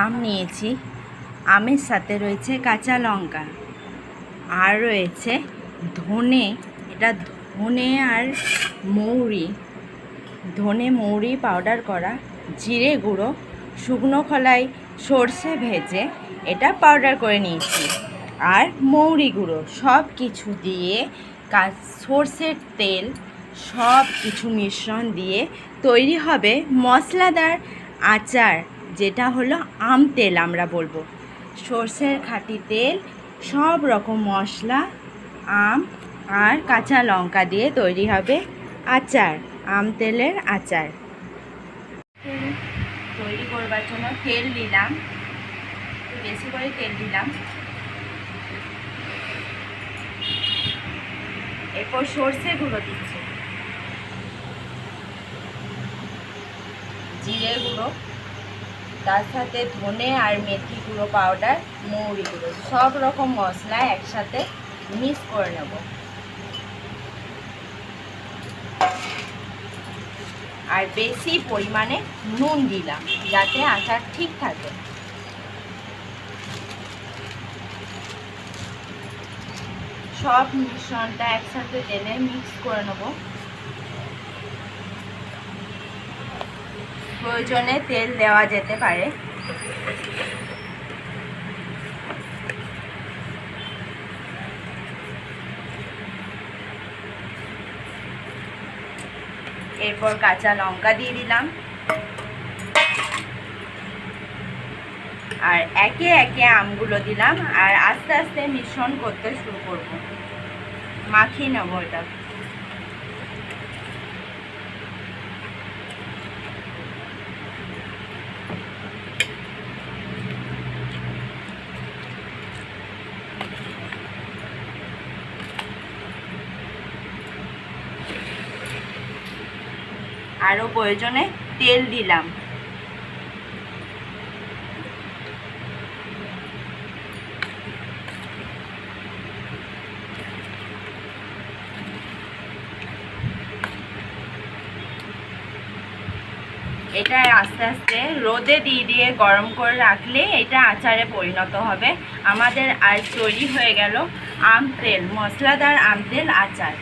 আম নিয়েছি, আমের সাথে রয়েছে কাঁচা লঙ্কা আর রয়েছে ধনে। এটা ধনে আর মৌরি, ধনে মৌরি পাউডার করা, জিরে গুঁড়ো, শুকনো খোলায় সর্ষে ভেজে এটা পাউডার করে নিয়েছি, আর মৌরি গুঁড়ো। সব কিছু দিয়ে সর্ষের তেল সব কিছু মিশ্রণ দিয়ে তৈরি হবে মশলাদার আচার, যেটা হলো আম তেল আমরা বলবো। সর্ষের খাঁটি তেল, সব রকম মশলা, আম আর কাঁচা লঙ্কা দিয়ে তৈরি হবে আচার, আম তেলের আচার। তৈরি করবার জন্য তেল দিলাম, বেশি করে তেল দিলাম। এরপর সর্ষে গুঁড়ো দিচ্ছি, জিরে গুঁড়ো, তার সাথে ধনে আর মেথি গুঁড়ো পাউডার, মৌরি গুঁড়ো, সব রকম মশলা একসাথে মিক্স করে নেব। আর বেশি পরিমাণে নুন দিলাম যাতে আচার ঠিক থাকে। সব মিশ্রণটা একসাথে ঢেলে মিক্স করে নেব। প্রয়োজনে তেল দেওয়া যেতে পারে। এরপর কাঁচা লঙ্কা দিয়ে দিলাম, আর একে একে আমগুলো দিলাম, আর আস্তে আস্তে মিশ্রণ করতে শুরু করব। মাখিয়ে নেব এটা। আরও প্রয়োজনে তেল দিলাম। এটা আস্তে আস্তে রোদে দিয়ে গরম করে রাখলে এটা আচারে পরিণত হবে। আমাদের আর তৈরি হয়ে গেল আম তেল, মশলাদার আম তেল আচার।